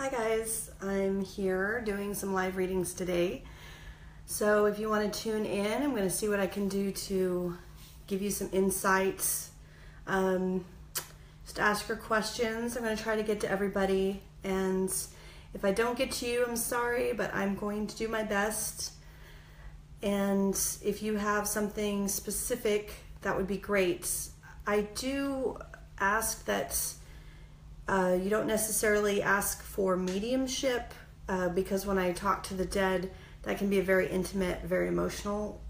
Hi guys, I'm here doing some live readings today. So if you want to tune in, I'm going to see what I can do to give you some insights. Just ask your questions. I'm going to try to get to everybody, and if I don't get to you, I'm sorry, but I'm going to do my best. And if you have something specific, that would be great. I do ask that you don't necessarily ask for mediumship because when I talk to the dead, that can be a very intimate, very emotional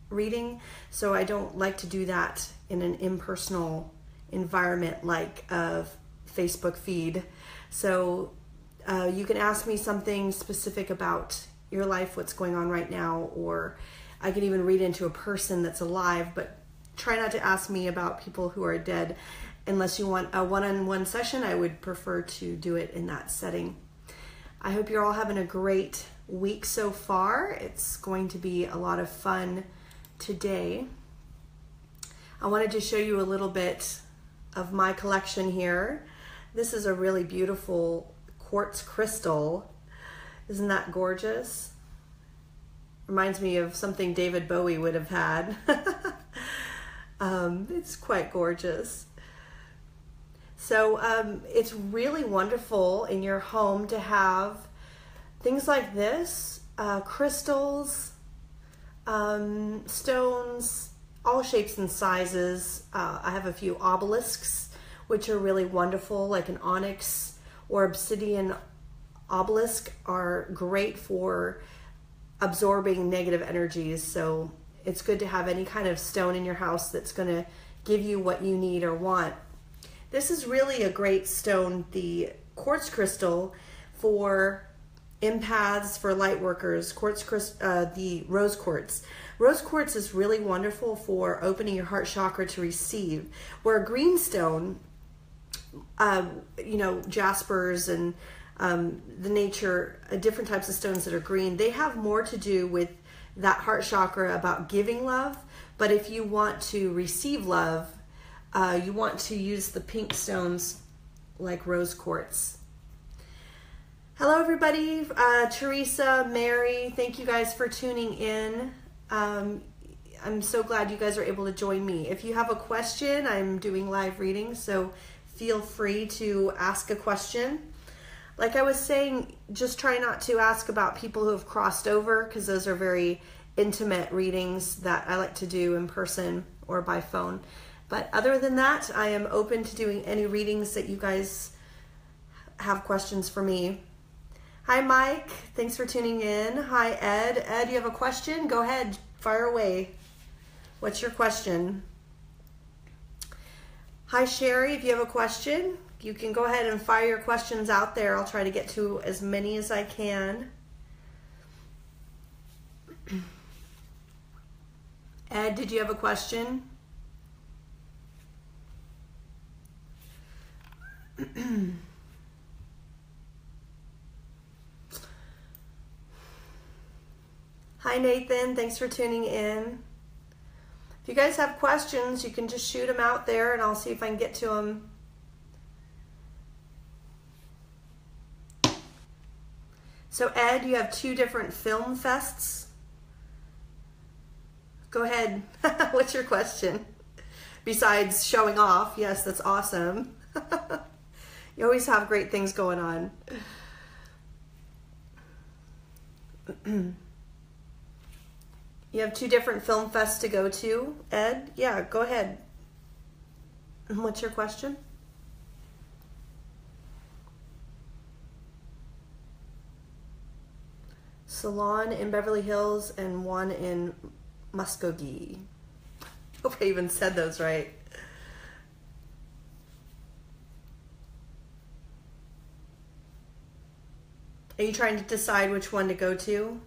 reading. So I don't like to do that in an impersonal environment like a Facebook feed. So you can ask me something specific about your life, what's going on right now, or I can even read into a person that's alive, but try not to ask me about people who are dead. Unless you want a one-on-one session, I would prefer to do it in that setting. I hope you're all having a great week so far. It's going to be a lot of fun today. I wanted to show you a little bit of my collection here. This is a really beautiful quartz crystal. Isn't that gorgeous? Reminds me of something David Bowie would have had. It's quite gorgeous. So it's really wonderful in your home to have things like this, crystals, stones, all shapes and sizes. I have a few obelisks, which are really wonderful, like an onyx or obsidian obelisk are great for absorbing negative energies. So it's good to have any kind of stone in your house that's going to give you what you need or want. This is really a great stone, the quartz crystal, for empaths, for light workers. The rose quartz. Rose quartz is really wonderful for opening your heart chakra to receive. Where a green stone, jaspers and different types of stones that are green, they have more to do with that heart chakra about giving love. But if you want to receive love, you want to use the pink stones like rose quartz. Hello everybody, Teresa, Mary, thank you guys for tuning in. I'm so glad you guys are able to join me. If you have a question, I'm doing live readings, so feel free to ask a question. Like I was saying, just try not to ask about people who have crossed over, because those are very intimate readings that I like to do in person or by phone. But other than that, I am open to doing any readings that you guys have questions for me. Hi, Mike. Thanks for tuning in. Hi, Ed. Ed, you have a question? Go ahead. Fire away. What's your question? Hi, Sherry. If you have a question, you can go ahead and fire your questions out there. I'll try to get to as many as I can. Ed, did you have a question? Hi Nathan, thanks for tuning in. If you guys have questions, you can just shoot them out there and I'll see if I can get to them. So Ed, you have 2 different film fests. Go ahead. What's your question? Besides showing off, yes, that's awesome. You always have great things going on. You have 2 different film fests to go to, Ed? Yeah, go ahead. What's your question? Salon in Beverly Hills and one in Muskogee. Hope I even said those right. Are you trying to decide which one to go to?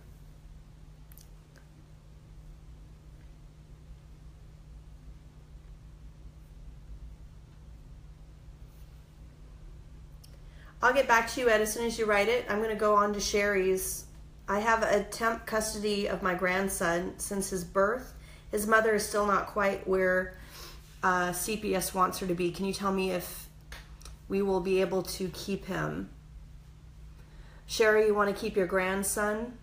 I'll get back to you, Ed, as soon as you write it. I'm going to go on to Sherry's. I have a temp custody of my grandson since his birth. His mother is still not quite where CPS wants her to be. Can you tell me if we will be able to keep him? Sherry, you want to keep your grandson?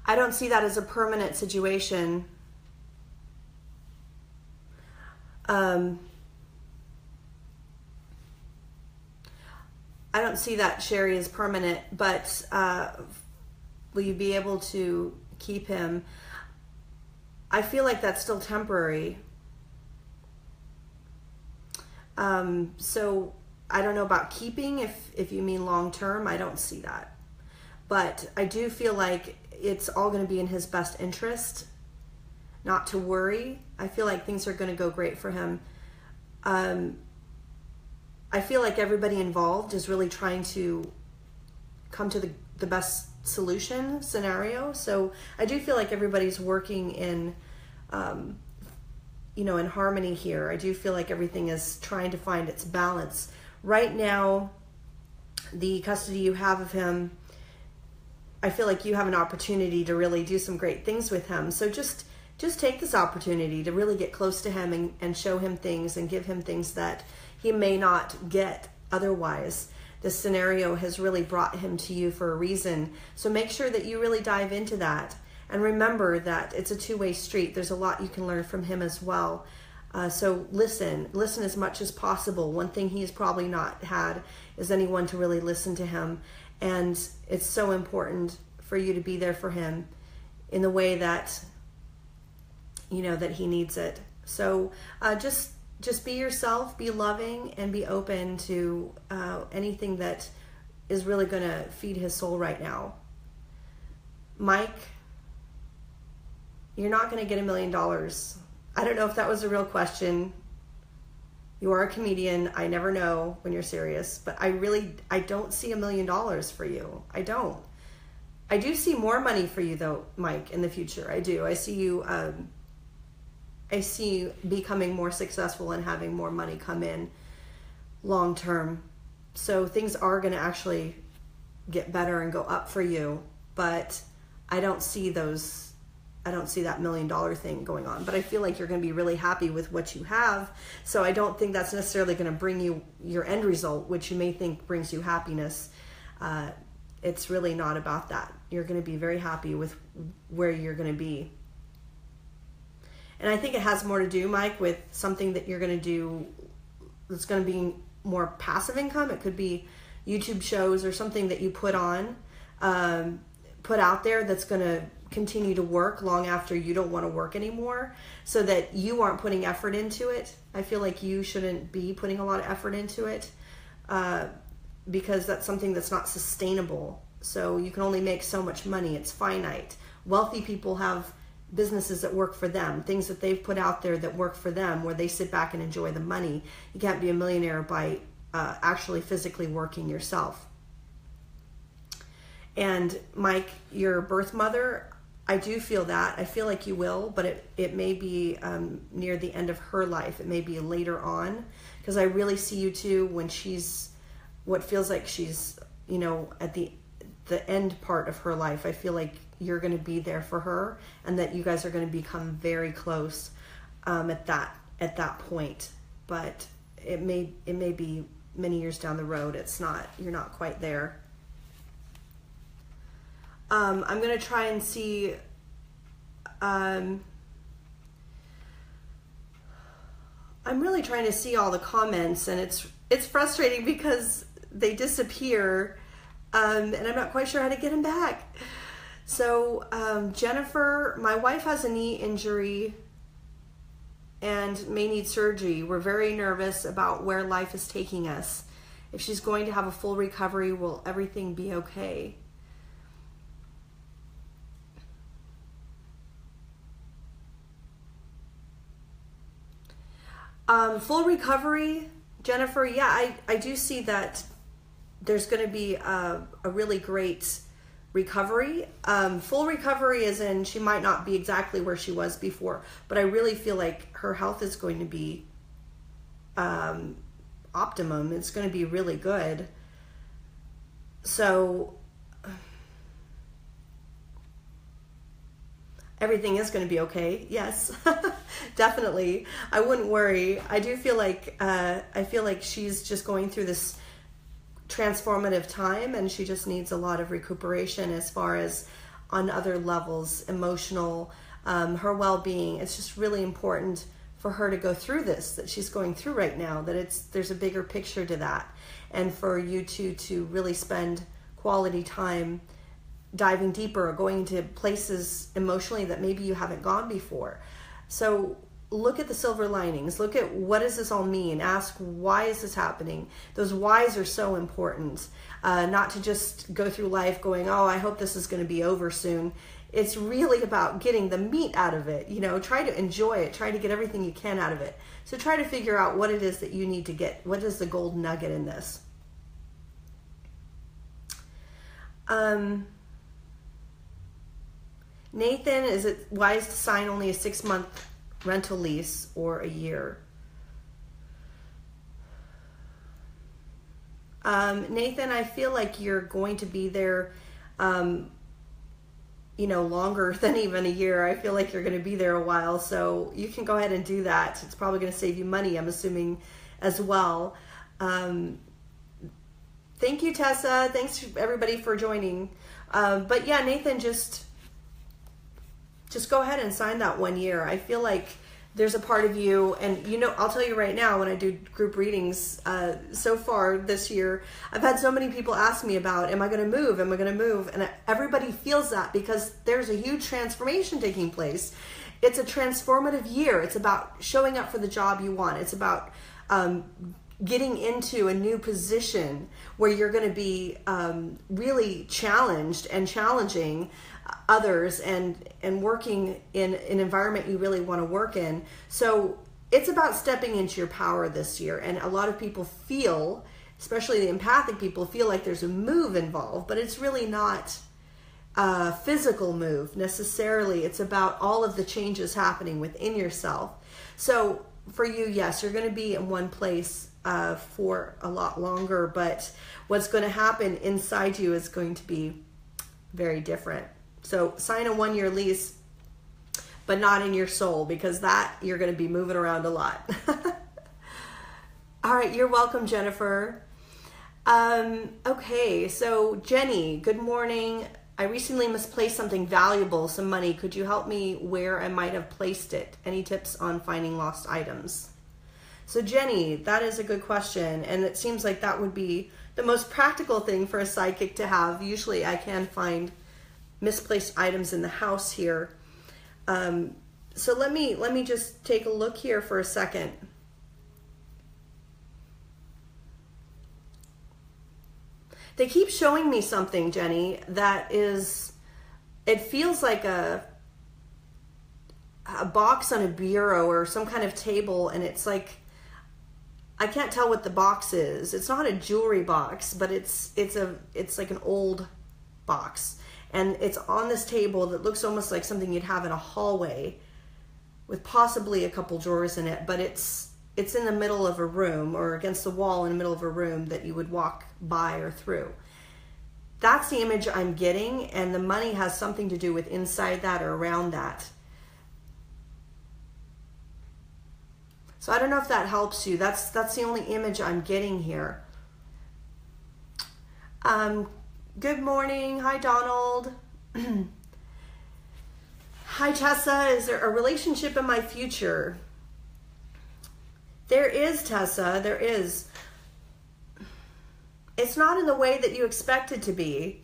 I don't see that as a permanent situation. I don't see that, Sherry, as permanent, but will you be able to keep him? I feel like that's still temporary. So I don't know about keeping, if you mean long term. I don't see that. But I do feel like it's all going to be in his best interest not to worry. I feel like things are going to go great for him. I feel like everybody involved is really trying to come to the best solution scenario. So I do feel like everybody's working in, in harmony here. I do feel like everything is trying to find its balance. Right now, the custody you have of him, I feel like you have an opportunity to really do some great things with him. So just take this opportunity to really get close to him and show him things and give him things that he may not get otherwise. This scenario has really brought him to you for a reason. So make sure that you really dive into that. And remember that it's a two-way street. There's a lot you can learn from him as well. So listen as much as possible. One thing he's probably not had is anyone to really listen to him. And it's so important for you to be there for him in the way that, that he needs it. So just be yourself, be loving, and be open to anything that is really going to feed his soul right now. Mike, you're not going to get $1 million. I don't know if that was a real question. You are a comedian. I never know when you're serious, but I don't see $1 million for you. I don't. I do see more money for you though, Mike, in the future. I do. I see you becoming more successful and having more money come in long term. So things are going to actually get better and go up for you, but I don't see that $1 million thing going on. But I feel like you're going to be really happy with what you have. So I don't think that's necessarily going to bring you your end result, which you may think brings you happiness. It's really not about that. You're going to be very happy with where you're going to be. And I think it has more to do, Mike, with something that you're going to do that's going to be more passive income. It could be YouTube shows or something that you put out there that's going to continue to work long after you don't want to work anymore, so that you aren't putting effort into it. I feel like you shouldn't be putting a lot of effort into it because that's something that's not sustainable. So you can only make so much money. It's finite. Wealthy people have businesses that work for them, things that they've put out there that work for them, where they sit back and enjoy the money. You can't be a millionaire by actually physically working yourself. And Mike, your birth mother, I do feel that. I feel like you will, but it may be near the end of her life. It may be later on, because I really see you two when she's what feels like she's, at the end part of her life. I feel like you're going to be there for her, and that you guys are going to become very close at that point. But it may be many years down the road. You're not quite there. I'm going to try and see, I'm really trying to see all the comments, and it's frustrating because they disappear, and I'm not quite sure how to get them back. So Jennifer, my wife has a knee injury and may need surgery. We're very nervous about where life is taking us. If she's going to have a full recovery, will everything be okay? Full recovery, Jennifer, yeah, I do see that there's going to be a really great recovery. Full recovery as in she might not be exactly where she was before, but I really feel like her health is going to be optimum. It's going to be really good. So everything is going to be okay. Yes, definitely. I wouldn't worry. I do feel like she's just going through this transformative time, and she just needs a lot of recuperation as far as on other levels, emotional, her well-being. It's just really important for her to go through this that she's going through right now, that there's a bigger picture to that, and for you two to really spend quality time diving deeper, going to places emotionally that maybe you haven't gone before. So look at the silver linings. Look at, what does this all mean? Ask, why is this happening? Those whys are so important. Not to just go through life going, oh, I hope this is going to be over soon. It's really about getting the meat out of it. Try to enjoy it. Try to get everything you can out of it. So try to figure out what it is that you need to get. What is the gold nugget in this? Nathan, is it wise to sign only a 6-month rental lease or a year? Nathan, I feel like you're going to be there, longer than even a year. I feel like you're going to be there a while, so you can go ahead and do that. It's probably going to save you money, I'm assuming, as well. Thank you, Tessa. Thanks everybody for joining. But yeah, Nathan, just go ahead and sign that 1 year. I feel like there's a part of you, and I'll tell you right now, when I do group readings, so far this year, I've had so many people ask me about, am I going to move? Am I going to move? And everybody feels that because there's a huge transformation taking place. It's a transformative year. It's about showing up for the job you want. It's about getting into a new position where you're going to be really challenged and challenging others and working in an environment you really want to work in. So it's about stepping into your power this year. And a lot of people feel, especially the empathic people, feel like there's a move involved, but it's really not a physical move necessarily. It's about all of the changes happening within yourself. So for you, yes, you're going to be in one place for a lot longer, but what's going to happen inside you is going to be very different. So sign a 1-year lease, but not in your soul, because that you're going to be moving around a lot. All right, you're welcome, Jennifer. Okay, so Jenny, good morning. I recently misplaced something valuable, some money. Could you help me where I might have placed it? Any tips on finding lost items? So Jenny, that is a good question, and it seems like that would be the most practical thing for a psychic to have. Usually I can find misplaced items in the house here. So let me just take a look here for a second. They keep showing me something, Jenny, that is, it feels like a box on a bureau or some kind of table, and it's like, I can't tell what the box is. It's not a jewelry box, but it's like an old box. And it's on this table that looks almost like something you'd have in a hallway with possibly a couple drawers in it, but it's in the middle of a room or against the wall in the middle of a room that you would walk by or through. That's the image I'm getting, and the money has something to do with inside that or around that. So I don't know if that helps you. That's the only image I'm getting here. Good morning. Hi, Donald. Hi, Tessa. Is there a relationship in my future? There is, Tessa. There is. It's not in the way that you expect it to be.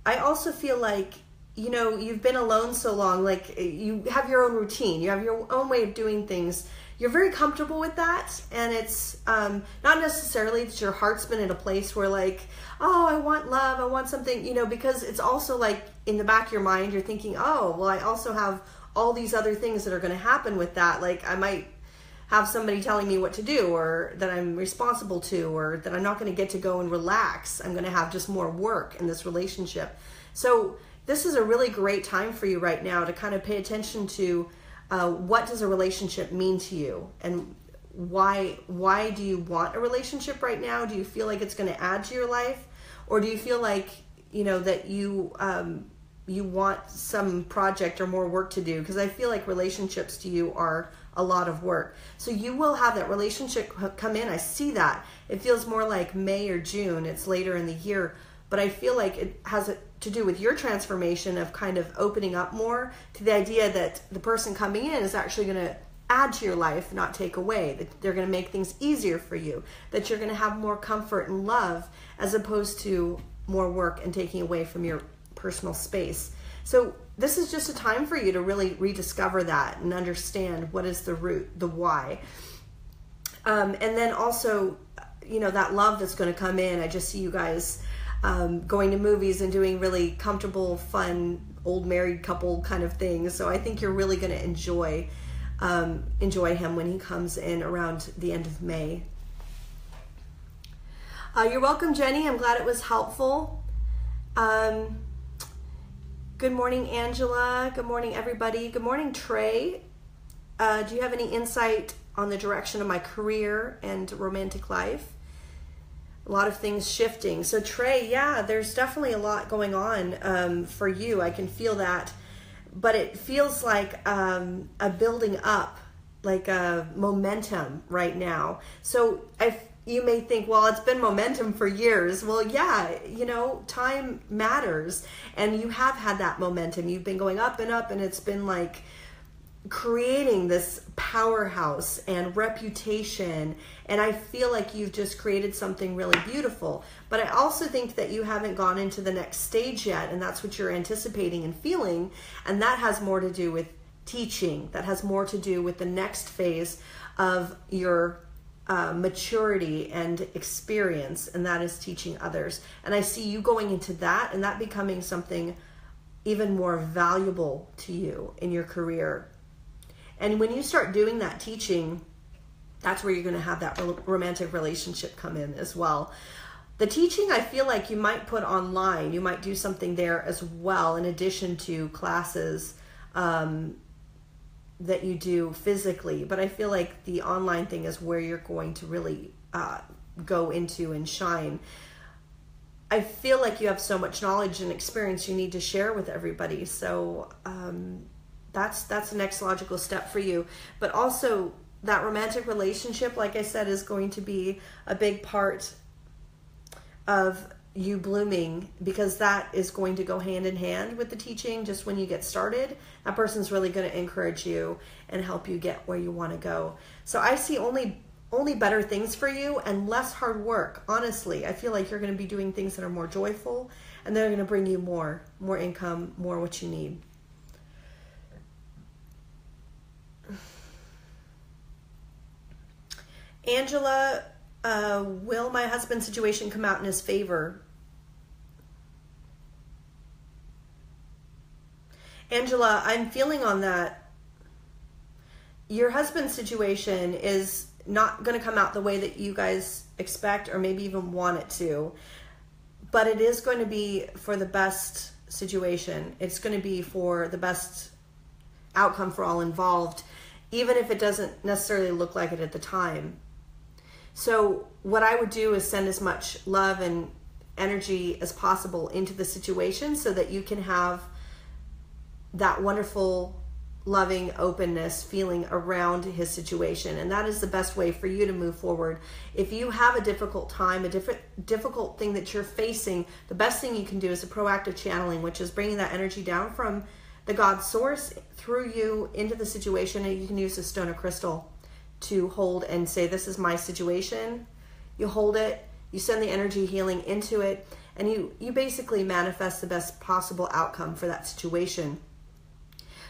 I also feel like, you've been alone so long, like you have your own routine. You have your own way of doing things. You're very comfortable with that, and it's not necessarily that your heart's been in a place where like, oh, I want love, I want something, because it's also like in the back of your mind, you're thinking, oh, well, I also have all these other things that are going to happen with that. Like I might have somebody telling me what to do, or that I'm responsible to, or that I'm not going to get to go and relax. I'm going to have just more work in this relationship. So this is a really great time for you right now to kind of pay attention to what does a relationship mean to you, and why do you want a relationship right now? Do you feel like it's going to add to your life, or do you feel like that you you want some project or more work to do, because I feel like relationships to you are a lot of work. So you will have that relationship come in. I see that. It feels more like May or June. It's later in the year, but I feel like it has to do with your transformation of kind of opening up more to the idea that the person coming in is actually going to add to your life, not take away, that they're going to make things easier for you, that you're going to have more comfort and love as opposed to more work and taking away from your personal space. So this is just a time for you to really rediscover that and understand what is the root, the why. And then also, you know, that love that's going to come in. I just see you guys going to movies and doing really comfortable, fun, old married couple kind of things. So I think you're really going to enjoy him when he comes in around the end of May. You're welcome, Jenny. I'm glad it was helpful. Good morning, Angela. Good morning, everybody. Good morning, Trey. Do you have any insight on the direction of my career and romantic life? A lot of things shifting. So Trey, yeah, there's definitely a lot going on for you. I can feel that. But it feels like a building up, like a momentum right now. So you may think, well, it's been momentum for years. Well, yeah, you know, time matters. And you have had that momentum. You've been going up, and it's been like creating this powerhouse and reputation. And I feel like you've just created something really beautiful. But I also think that you haven't gone into the next stage yet. And that's what you're anticipating and feeling. And that has more to do with teaching. That has more to do with the next phase of your maturity and experience, and that is teaching others. And I see you going into that and that becoming something even more valuable to you in your career. And when you start doing that teaching, that's where you're going to have that romantic relationship come in as well. The teaching, I feel like you might put online. You might do something there as well, in addition to classes that you do physically. But I feel like the online thing is where you're going to really go into and shine. I feel like you have so much knowledge and experience you need to share with everybody. So that's the next logical step for you. But also that romantic relationship, like I said, is going to be a big part of you blooming, because that is going to go hand in hand with the teaching. Just when you get started, that person's really going to encourage you and help you get where you want to go. So I see only better things for you and less hard work. Honestly, I feel like you're going to be doing things that are more joyful, and they're going to bring you more income, more what you need. Angela, will my husband's situation come out in his favor? Angela, I'm feeling on that. Your husband's situation is not going to come out the way that you guys expect or maybe even want it to. But it is going to be for the best situation. It's going to be for the best outcome for all involved, even if it doesn't necessarily look like it at the time. So what I would do is send as much love and energy as possible into the situation so that you can have that wonderful, loving openness feeling around his situation. And that is the best way for you to move forward. If you have a difficult time, a difficult thing that you're facing, the best thing you can do is a proactive channeling, which is bringing that energy down from the God source through you into the situation. And you can use a stone or crystal to hold and say, this is my situation. You hold it, you send the energy healing into it, and you basically manifest the best possible outcome for that situation.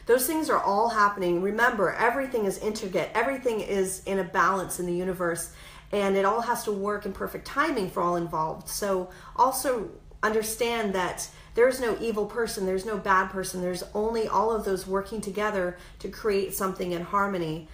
Those things are all happening. Remember, everything is intricate. Everything is in a balance in the universe, and it all has to work in perfect timing for all involved. So also understand that there's no evil person, there's no bad person, there's only all of those working together to create something in harmony.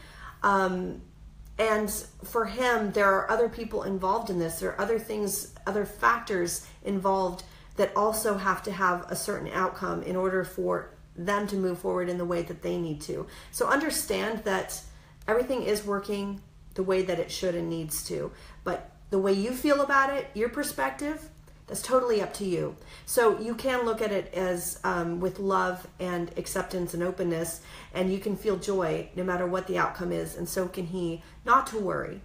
And for him, there are other people involved in this. There are other things, other factors involved that also have to have a certain outcome in order for them to move forward in the way that they need to. So understand that everything is working the way that it should and needs to. But the way you feel about it, your perspective, That's totally up to you. So you can look at it as with love and acceptance and openness, and you can feel joy no matter what the outcome is, and so can he. Not to worry,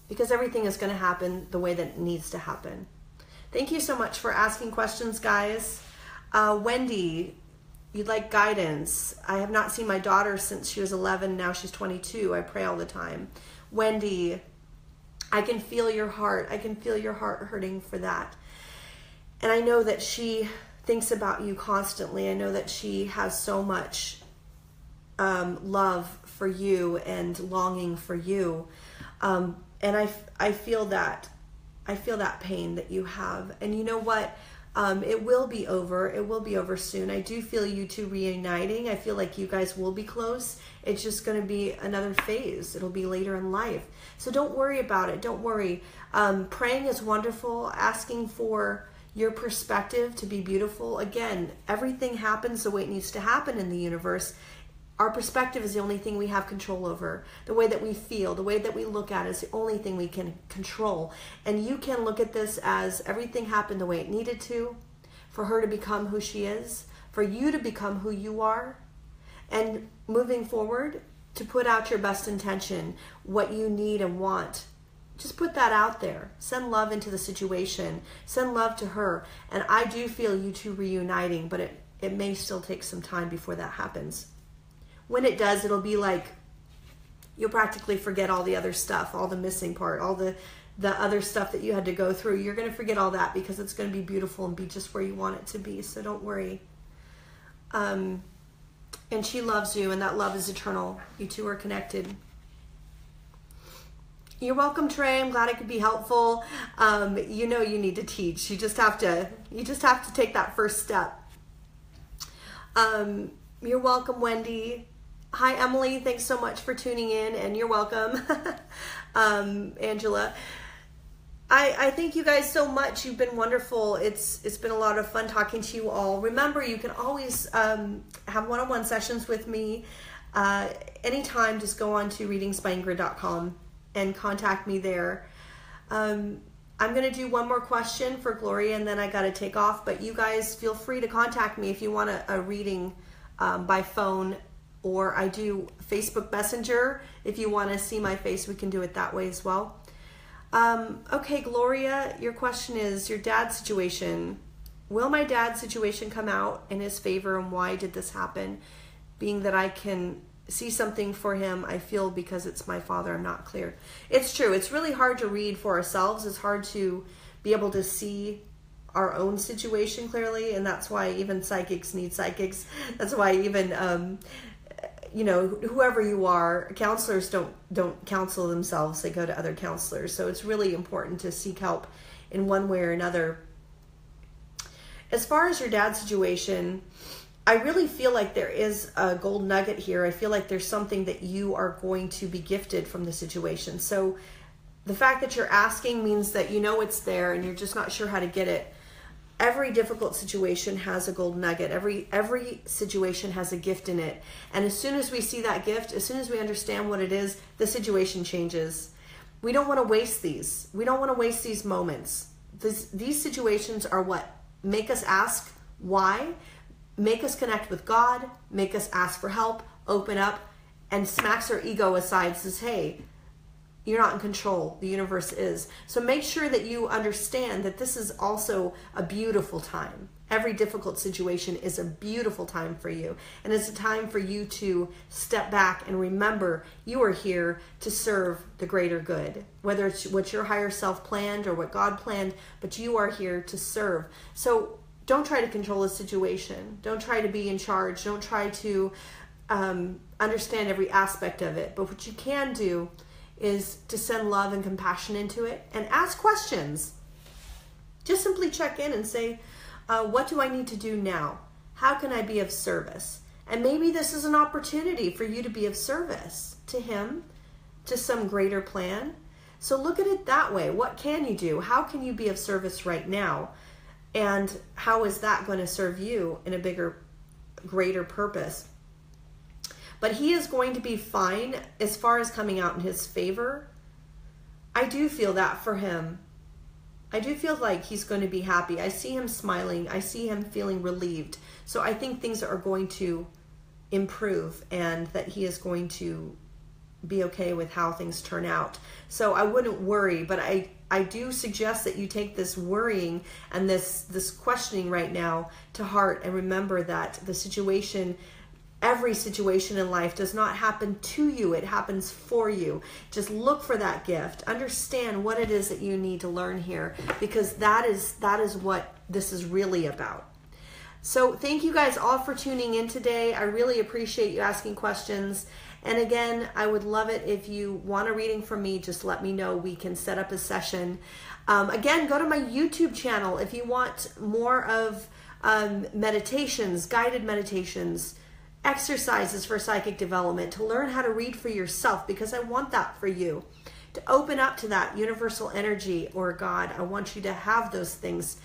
because everything is going to happen the way that it needs to happen. Thank you so much for asking questions, guys. Wendy, you'd like guidance. I have not seen my daughter since she was 11. Now she's 22. I pray all the time. Wendy, I can feel your heart. I can feel your heart hurting for that. And I know that she thinks about you constantly. I know that she has so much love for you and longing for you. And I feel that. I feel that pain that you have. And you know what? It will be over. It will be over soon. I do feel you two reuniting. I feel like you guys will be close. It's just going to be another phase. It'll be later in life. So don't worry about it. Don't worry. Praying is wonderful. Asking for your perspective to be beautiful. Again, everything happens the way it needs to happen in the universe. Our perspective is the only thing we have control over. The way that we feel, the way that we look at it is the only thing we can control. And you can look at this as everything happened the way it needed to, for her to become who she is, for you to become who you are, and moving forward, to put out your best intention, what you need and want. Just put that out there. Send love into the situation. Send love to her. And I do feel you two reuniting, but it may still take some time before that happens. When it does, it'll be like you'll practically forget all the other stuff, all the missing part, all the other stuff that you had to go through. You're going to forget all that because it's going to be beautiful and be just where you want it to be. So don't worry. And she loves you, and that love is eternal. You two are connected. You're welcome, Trey. I'm glad I could be helpful. You know you need to teach. You just have to take that first step. You're welcome, Wendy. Hi, Emily. Thanks so much for tuning in, and you're welcome. Angela. I thank you guys so much. You've been wonderful. It's been a lot of fun talking to you all. Remember, you can always have one-on-one sessions with me anytime. Just go on to readingsbyingrid.com and contact me there. I'm going to do one more question for Gloria, and then I got to take off. But you guys feel free to contact me if you want a reading by phone, or I do Facebook Messenger. If you want to see my face, we can do it that way as well. Okay, Gloria, your question is your dad's situation. Will my dad's situation come out in his favor, and why did this happen? Being that I can see something for him, I feel because it's my father, I'm not clear. It's true. It's really hard to read for ourselves. It's hard to be able to see our own situation clearly, and that's why even psychics need psychics. That's why even you know, whoever you are, counselors don't counsel themselves. They go to other counselors. So it's really important to seek help in one way or another. As far as your dad's situation, I really feel like there is a gold nugget here. I feel like there's something that you are going to be gifted from the situation. So the fact that you're asking means that you know it's there and you're just not sure how to get it. Every difficult situation has a gold nugget. Every situation has a gift in it. And as soon as we see that gift, as soon as we understand what it is, the situation changes. We don't want to waste these. We don't want to waste these moments. These situations are what make us ask why, make us connect with God, make us ask for help, open up, and smacks our ego aside, says, hey, you're not in control. The universe is. So make sure that you understand that this is also a beautiful time. Every difficult situation is a beautiful time for you. And it's a time for you to step back and remember you are here to serve the greater good. Whether it's what your higher self planned or what God planned, but you are here to serve. So don't try to control the situation. Don't try to be in charge. Don't try to understand every aspect of it. But what you can do is to send love and compassion into it and ask questions. Just simply check in and say, what do I need to do now? How can I be of service? And maybe this is an opportunity for you to be of service to him, to some greater plan. So look at it that way. What can you do? How can you be of service right now? And how is that going to serve you in a bigger, greater purpose? But he is going to be fine as far as coming out in his favor. I do feel that for him. I do feel like he's going to be happy. I see him smiling. I see him feeling relieved. So I think things are going to improve and that he is going to be okay with how things turn out. So I wouldn't worry, but I do suggest that you take this worrying and this questioning right now to heart, and remember that the situation, every situation in life does not happen to you, it happens for you. Just look for that gift. Understand what it is that you need to learn here, because that is what this is really about. So thank you guys all for tuning in today. I really appreciate you asking questions. And again, I would love it if you want a reading from me, just let me know. We can set up a session. Again, go to my YouTube channel if you want more of meditations, guided meditations, exercises for psychic development, to learn how to read for yourself, because I want that for you. To open up to that universal energy or God, I want you to have those things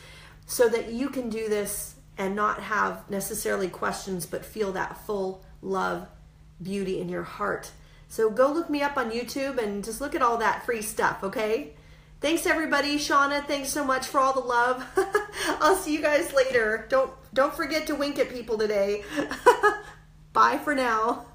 so that you can do this and not have necessarily questions, but feel that full love, beauty in your heart. So go look me up on YouTube and just look at all that free stuff, okay? Thanks everybody. Shauna, thanks so much for all the love. I'll see you guys later. Don't forget to wink at people today. Bye for now.